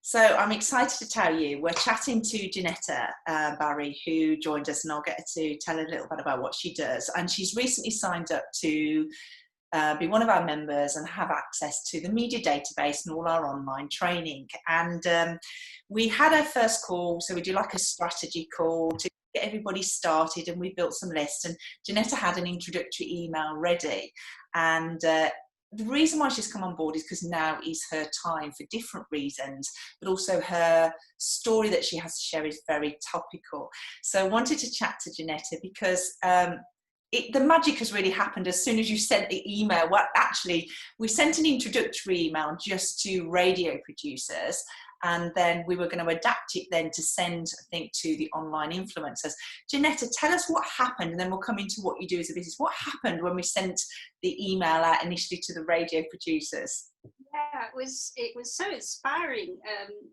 So I'm excited to tell you, we're chatting to Jenetta Barry, who joined us, and I'll get her to tell a little bit about what she does. And she's recently signed up to be one of our members and have access to the media database and all our online training. And we had our first call, so we do like a strategy call to get everybody started, and we built some lists, and Jenetta had an introductory email ready. And the reason why she's come on board is because now is her time for different reasons, but also her story that she has to share is very topical. So I wanted to chat to Jenetta because the magic has really happened as soon as you sent the email. Well, actually, we sent an introductory email just to radio producers, and then we were going to adapt it then to send, I think, to the online influencers. Jenetta, tell us what happened, and then we'll come into what you do as a business. What happened when we sent the email out initially to the radio producers? Yeah, it was so inspiring.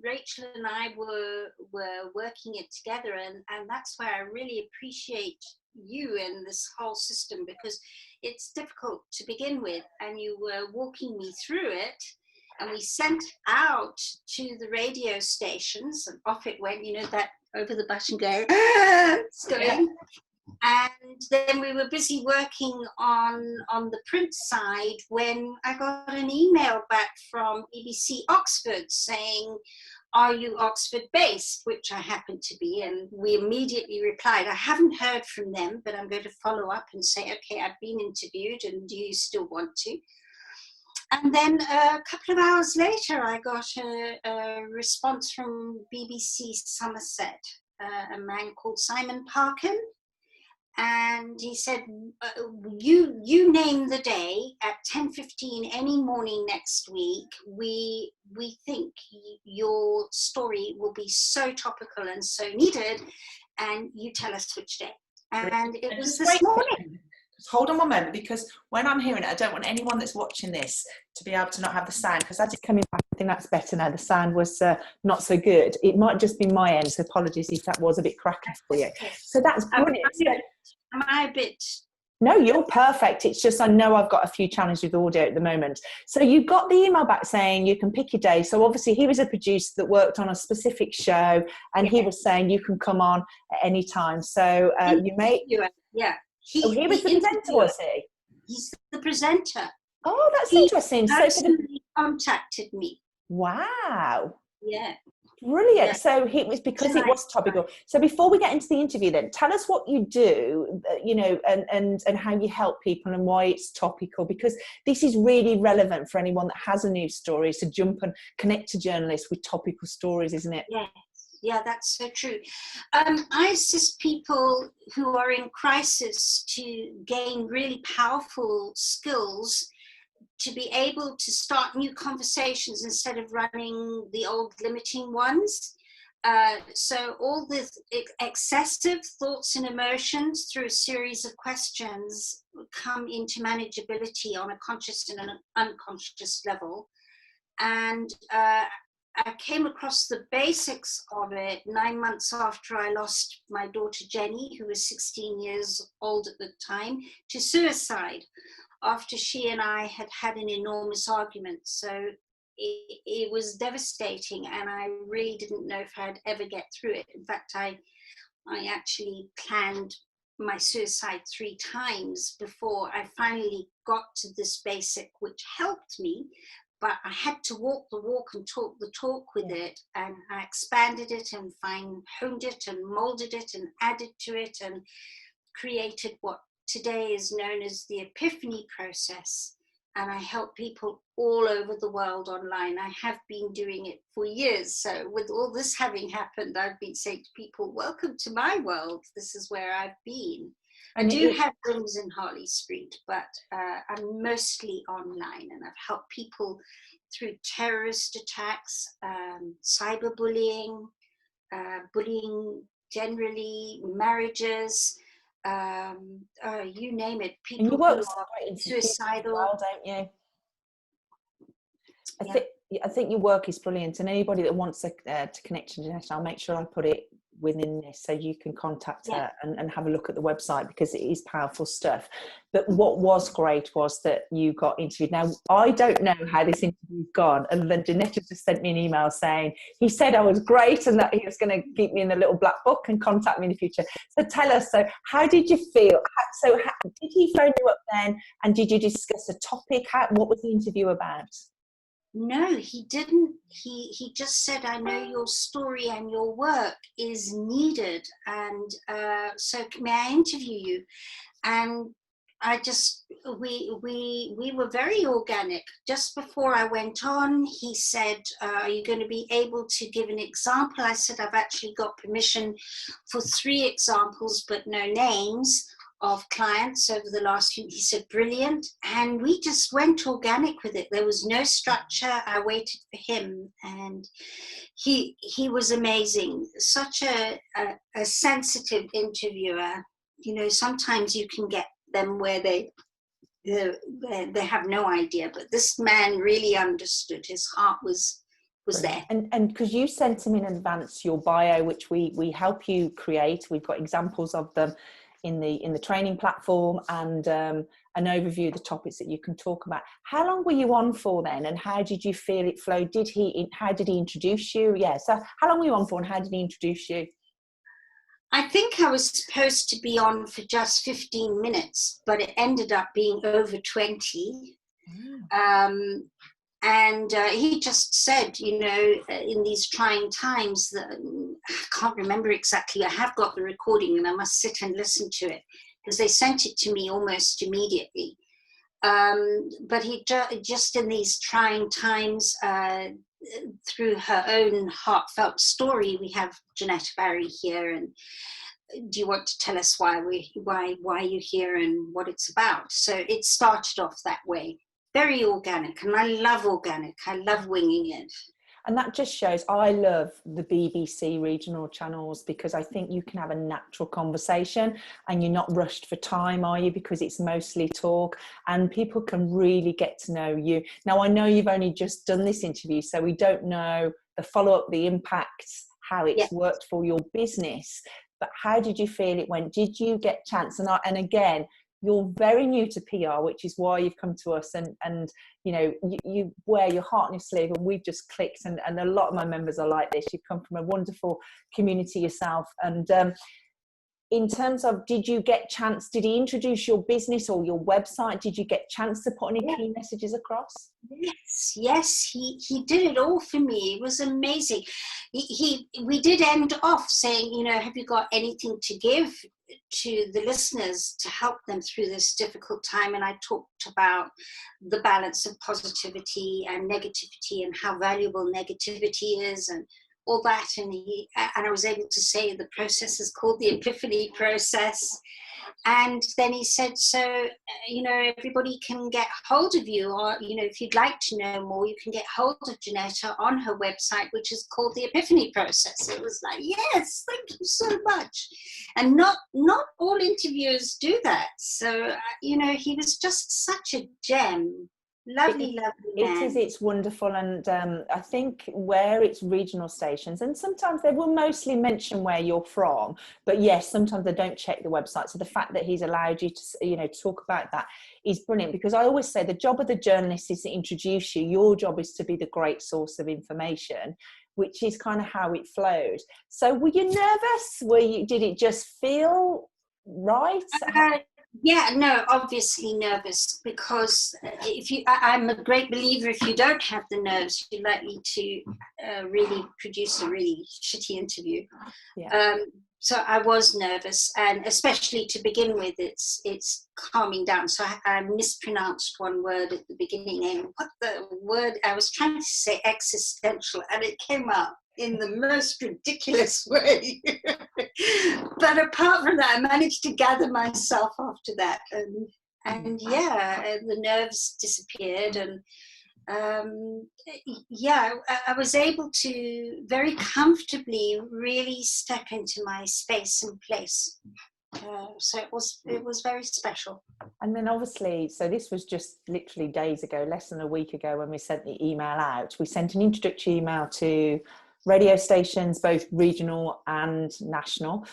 Rachel and I were working it together, and that's why I really appreciate you and this whole system, because it's difficult to begin with, and you were walking me through it. And we sent out to the radio stations, and off it went, that over the button go, it's going. Yeah. And then we were busy working on the print side when I got an email back from BBC Oxford saying, "Are you Oxford based?" which I happened to be. And we immediately replied, "I haven't heard from them, but I'm going to follow up and say, okay, I've been interviewed, and do you still want to?" And then a couple of hours later, I got a response from BBC Somerset, a man called Simon Parkin. And he said, you name the day at 10:15 any morning next week. We think your story will be so topical and so needed, and you tell us which day. And it was this morning. Hold on one moment, because when I'm hearing it, I don't want anyone that's watching this to be able to not have the sound, because as it's coming back, I think that's better now. The sound was not so good. It might just be my end, so apologies if that was a bit cracky for you. So that's brilliant. Am I a bit... No, you're perfect. It's just I know I've got a few challenges with audio at the moment. So you got the email back saying you can pick your day. So obviously he was a producer that worked on a specific show, and he was saying you can come on at any time. So you may... Yeah. He was the presenter, was he? He's the presenter. Oh, that's interesting. So he contacted me. Wow. Yeah. Brilliant. Yeah. So it was because it was topical. So before we get into the interview then, tell us what you do, and how you help people and why it's topical, because this is really relevant for anyone that has a news story, to jump and connect to journalists with topical stories, isn't it? Yeah. Yeah, that's so true. I assist people who are in crisis to gain really powerful skills to be able to start new conversations instead of running the old limiting ones. So all the excessive thoughts and emotions through a series of questions come into manageability on a conscious and an unconscious level. And I came across the basics of it 9 months after I lost my daughter Jenny, who was 16 years old at the time, to suicide after she and I had had an enormous argument. So it was devastating, and I really didn't know if I'd ever get through it. In fact, I actually planned my suicide 3 times before I finally got to this basic, which helped me. But I had to walk the walk and talk the talk with it, and I expanded it and honed it and molded it and added to it and created what today is known as the epiphany process. And I help people all over the world online. I have been doing it for years. So with all this having happened, I've been saying to people, welcome to my world. This is where I've been. I do have rooms in Harley Street, but I'm mostly online, and I've helped people through terrorist attacks, cyberbullying, bullying generally, marriages, you name it. People who are suicidal, well, don't you? I think your work is brilliant, and anybody that wants to connect to Jenetta, I'll make sure I put it within this, so you can contact Yeah. her and have a look at the website, because it is powerful stuff. But what was great was that you got interviewed. Now, I don't know how this interview's gone, and then Jenetta just sent me an email saying he said I was great and that he was going to keep me in the little black book and contact me in the future. So tell us, so how did you feel? Did he phone you up then, and did you discuss a topic? What was the interview about? No, he didn't. He just said, I know your story and your work is needed, and so may I interview you? And I just, we were very organic. Just before I went on, he said, are you going to be able to give an example? I said, I've actually got permission for 3 examples, but no names of clients over the last few. He said, brilliant. And we just went organic with it. There was no structure. I waited for him, and he was amazing. Such a sensitive interviewer. You know, sometimes you can get them where they have no idea, but this man really understood. His heart was there. And because you sent him in advance your bio, which we help you create. We've got examples of them in the training platform, and an overview of the topics that you can talk about. How long were you on for then, and how did you feel it flowed? How did he introduce you? Yeah, so how long were you on for, and how did he introduce you? I think I was supposed to be on for just 15 minutes, but it ended up being over 20. And he just said, you know, in these trying times, that I can't remember exactly. I have got the recording and I must sit and listen to it, because they sent it to me almost immediately. But he just in these trying times, through her own heartfelt story, we have Jenetta Barry here, and do you want to tell us why you're here and what it's about? So it started off that way, very organic, and I love organic. I love winging it. And that just shows, I love the BBC regional channels, because I think you can have a natural conversation and you're not rushed for time, are you? Because it's mostly talk, and people can really get to know you. Now, I know you've only just done this interview, so we don't know the follow-up, the impacts, how it's worked for your business. But how did you feel it went? Did you get chance? And again, you're very new to PR, which is why you've come to us, and you know, you wear your heart on your sleeve, and we've just clicked, and a lot of my members are like this. You've come from a wonderful community yourself, and in terms of, did you get chance, did he introduce your business or your website? Did you get chance to put any key messages across? Yes, he did it all for me. It was amazing. We did end off saying, you know, have you got anything to give to the listeners to help them through this difficult time? And I talked about the balance of positivity and negativity, and how valuable negativity is, and all that. And I was able to say the process is called the epiphany process. And then he said, so, you know, everybody can get hold of you, or, you know, if you'd like to know more, you can get hold of Jenetta on her website, which is called the Epiphany Process. It was like, yes, thank you so much. And not all interviewers do that. So, you know, he was just such a gem. Lovely man. It's wonderful. And I think where it's regional stations, and sometimes they will mostly mention where you're from, but yes, sometimes they don't check the website. So the fact that he's allowed you to, you know, talk about that is brilliant, because I always say the job of the journalist is to introduce you. Your job is to be the great source of information, which is kind of how it flowed. So were you nervous? Did it just feel right? Yeah, no, obviously nervous, because I'm a great believer, if you don't have the nerves, you're likely to really produce a really shitty interview. Yeah. So I was nervous, and especially to begin with, it's calming down. So I mispronounced one word at the beginning, and what the word, I was trying to say existential, and it came out in the most ridiculous way. But apart from that, I managed to gather myself after that, and the nerves disappeared, and I was able to very comfortably really step into my space and place. So it was very special. And then obviously, so this was just literally days ago, less than a week ago, when we sent the email out. We sent an introductory email to radio stations, both regional and national.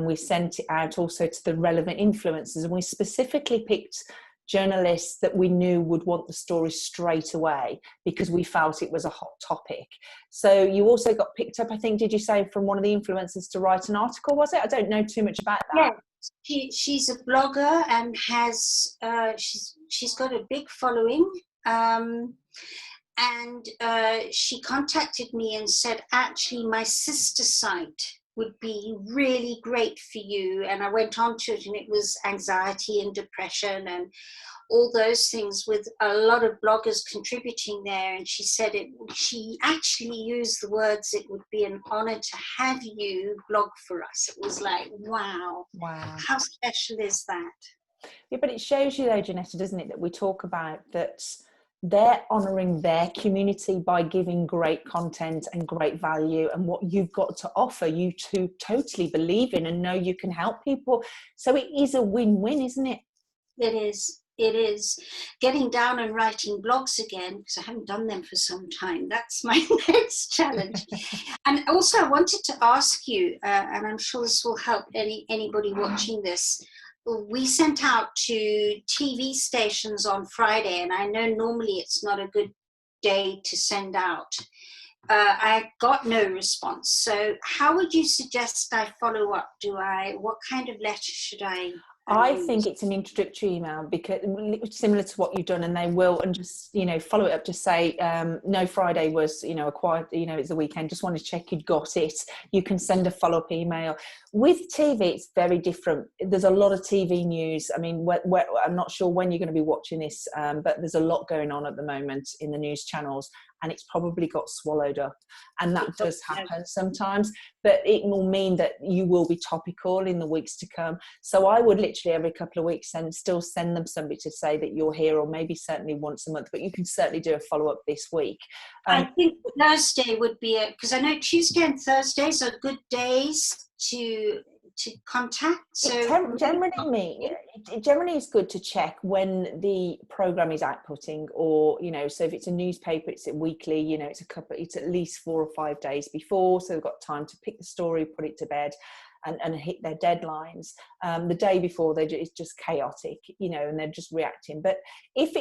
We sent it out also to the relevant influencers, and we specifically picked journalists that we knew would want the story straight away because we felt it was a hot topic. So you also got picked up, I think, did you say, from one of the influencers to write an article, was it? I don't know too much about that. Yeah, she's a blogger and has she's got a big following. And she contacted me and said, actually, my sister site would be really great for you. And I went on to it, and it was anxiety and depression and all those things, with a lot of bloggers contributing there. And she said she actually used the words, it would be an honor to have you blog for us. It was like, wow. How special is that? Yeah, but it shows you though, Jenetta, doesn't it, that we talk about that they're honouring their community by giving great content and great value, and what you've got to offer, you to totally believe in and know you can help people. So it is a win-win, isn't it? It is. It is. Getting down and writing blogs again, because I haven't done them for some time. That's my next challenge. And also I wanted to ask you, and I'm sure this will help anybody watching this. We sent out to TV stations on Friday, and I know normally it's not a good day to send out. I got no response. So how would you suggest I follow up? What kind of letter should I think it's an introductory email, because similar to what you've done, and they will, and just, follow it up, just say, no, Friday was, a quiet, it's the weekend, just wanted to check you'd got it. You can send a follow-up email. With TV, it's very different. There's a lot of TV news. I mean, I'm not sure when you're going to be watching this, but there's a lot going on at the moment in the news channels, and it's probably got swallowed up. And that does happen sometimes, but it will mean that you will be topical in the weeks to come. So I would literally every couple of weeks still send them somebody to say that you're here, or maybe certainly once a month, but you can certainly do a follow-up this week. I think Thursday would be because I know Tuesday and Thursdays are good days to contact. So it generally is good to check when the program is outputting, or so if it's a newspaper, it's weekly, it's at least 4 or 5 days before, so they've got time to pick the story, put it to bed, and hit their deadlines. The day before, it's just chaotic, and they're just reacting. But if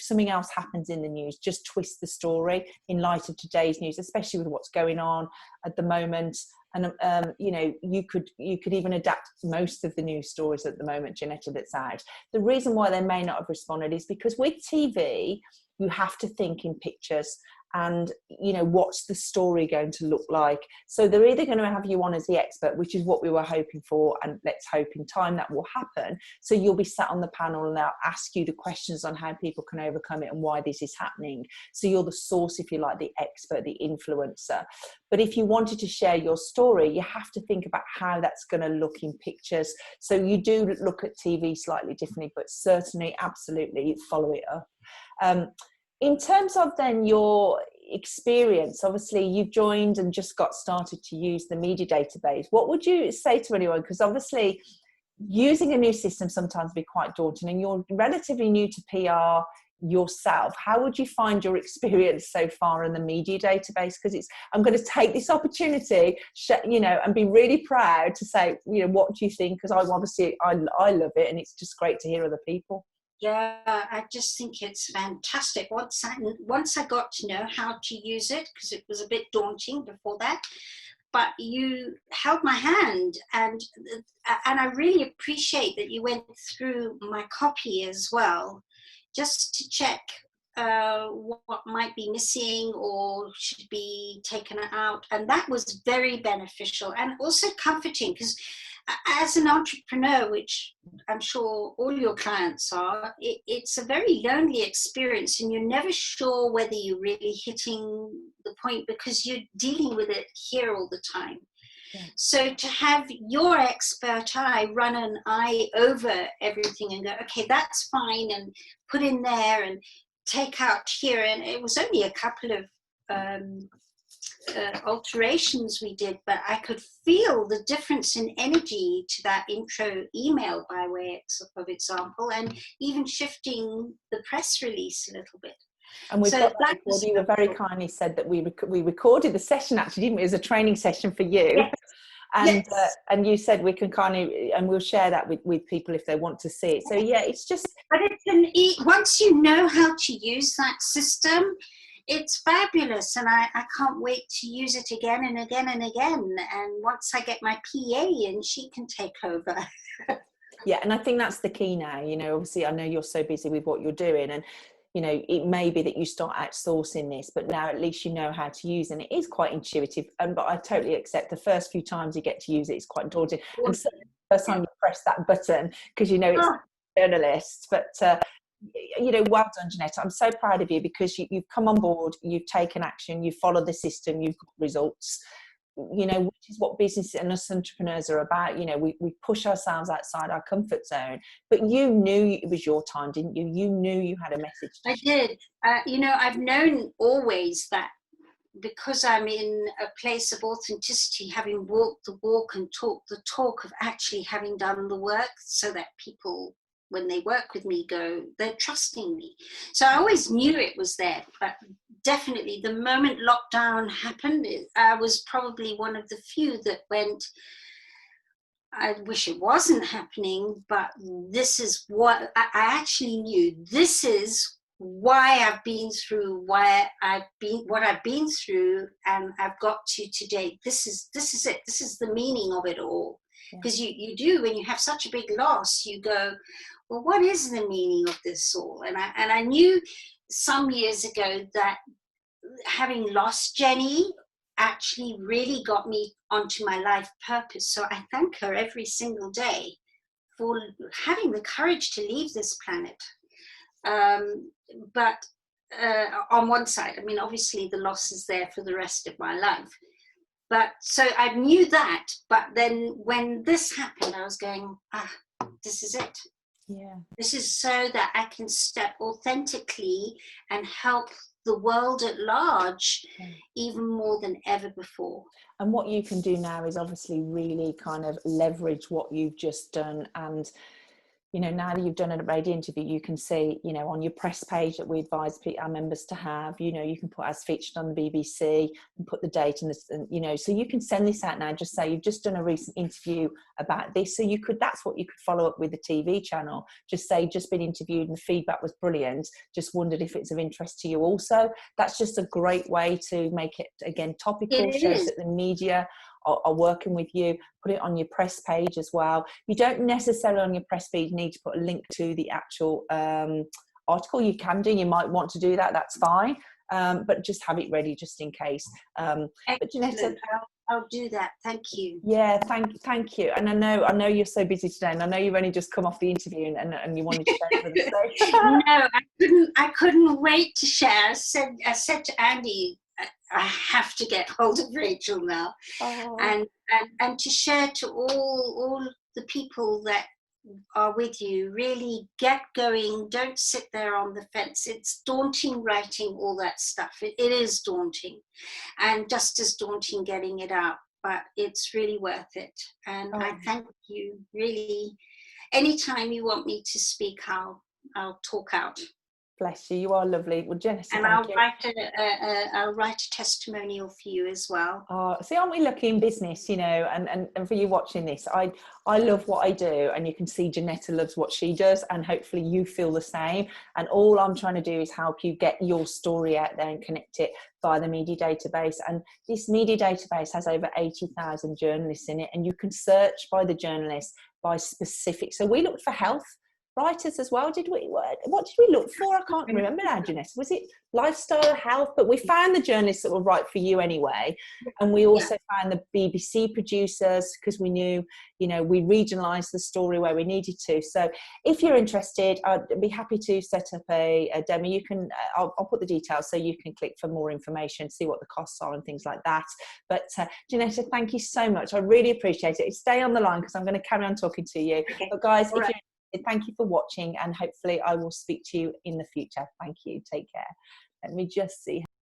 something else happens in the news, just twist the story in light of today's news, especially with what's going on at the moment. And you could even adapt most of the news stories at the moment, Jenetta, that's out. The reason why they may not have responded is because with TV, you have to think in pictures, and what's the story going to look like. So they're either going to have you on as the expert, which is what we were hoping for, and let's hope in time that will happen. So you'll be sat on the panel and they'll ask you the questions on how people can overcome it and why this is happening. So you're the source, if you like, the expert, the influencer. But if you wanted to share your story, you have to think about how that's going to look in pictures. So you do look at TV slightly differently, but certainly, absolutely follow it up. In terms of then your experience, obviously you've joined and just got started to use the media database. What would you say to anyone? Because obviously using a new system sometimes be quite daunting, and you're relatively new to PR yourself. How would you find your experience so far in the media database? Because I'm going to take this opportunity, and be really proud to say, what do you think? Because I love it, and it's just great to hear other people. Yeah, I just think it's fantastic. Once I got to know how to use it, because it was a bit daunting before that, but you held my hand, and I really appreciate that you went through my copy as well, just to check what might be missing or should be taken out. And that was very beneficial and also comforting, because as an entrepreneur, which I'm sure all your clients are, it's a very lonely experience, and you're never sure whether you're really hitting the point because you're dealing with it here all the time. Yeah. So to have your expert eye run an eye over everything and go, okay, that's fine, and put in there and take out here. And it was only a couple of alterations we did, but I could feel the difference in energy to that intro email, by way of example, and even shifting the press release a little bit. And we've So got that that recording. was You were very kindly said that we recorded the session, actually, didn't we? It was a training session for you. yes, And yes. and you said we can kind of, and we'll share that with people if they want to see it. So yeah, it's just. But once you know how to use that system, it's fabulous, and I can't wait to use it again and again and again. And once I get my PA in, she can take over. Yeah, and I think that's the key now. You know, obviously, I know you're so busy with what you're doing, and you know, it may be that you start outsourcing this, but now at least you know how to use it. And it is quite intuitive. But I totally accept the first few times you get to use it, it's quite daunting. And so the first time you press that button, because you know it's a journalist. But you know, well done, Jenetta. I'm so proud of you, because you've come on board, you've taken action, you've followed the system, you've got results. You know, which is what business and us entrepreneurs are about. You know, we push ourselves outside our comfort zone. But you knew it was your time, didn't you? You knew you had a message to share. Did. You know, I've known always that, because I'm in a place of authenticity, having walked the walk and talked the talk of actually having done the work, so that people, when they work with me, they're trusting me. So I always knew it was there, but definitely the moment lockdown happened, I was probably one of the few that went, I wish it wasn't happening, but this is what I actually knew. This is why I've been through, what I've been through, and I've got to today. This is it. This is the meaning of it all. Because you do, when you have such a big loss, you go, well, what is the meaning of this all? And I knew some years ago that having lost Jenny actually really got me onto my life purpose. So I thank her every single day for having the courage to leave this planet. But on one side, I mean, obviously the loss is there for the rest of my life. But so I knew that. But then when this happened, I was going, this is it. Yeah. This is so that I can step authentically and help the world at large, even more than ever before. And what you can do now is obviously really kind of leverage what you've just done. And you know, now that you've done a radio interview, you can see, you know, on your press page that we advise our members to have, you know, you can put as featured on the BBC and put the date and this, and, you know, so you can send this out now, just say you've just done a recent interview about this. So you could, that's what you could follow up with the TV channel. Just say, just been interviewed and the feedback was brilliant. Just wondered if it's of interest to you also. That's just a great way to make it, again, topical, shows that the media are working with you. Put it on your press page as well. You don't necessarily on your press page need to put a link to the actual article. You can do, you might want to do that, that's fine, but just have it ready just in case. But Jenetta, I'll do that, thank you. Yeah, thank you. And I know you're so busy today, and I know you've only just come off the interview and you wanted to share it with us. No, I couldn't wait to share. I said to Andy, I have to get hold of Rachel now, and to share to all the people that are with you. Really get going. Don't sit there on the fence. It's daunting writing all that stuff. It is daunting, and just as daunting getting it out. But it's really worth it. And I thank you. Really, anytime you want me to speak, I'll talk out. Bless you. You are lovely. Well, Jenetta, and I'll write a testimonial for you as well. See, aren't we lucky in business, you know, and for you watching this, I love what I do, and you can see Jenetta loves what she does, and hopefully you feel the same. And all I'm trying to do is help you get your story out there and connect it via the media database. And this media database has over 80,000 journalists in it, and you can search by the journalists by specific. So we looked for health writers as well. What did we look for? I can't remember now, Jenetta. Was it lifestyle, health? But we found the journalists that were right for you anyway. And we also found the BBC producers, because we knew, you know, we regionalised the story where we needed to. So if you're interested, I'd be happy to set up a demo. You can, I'll put the details so you can click for more information, see what the costs are and things like that. But Jenetta, thank you so much. I really appreciate it. Stay on the line because I'm going to carry on talking to you. Okay. But guys, if you're thank you for watching, and hopefully I will speak to you in the future. Thank you. Take care. Let me just see.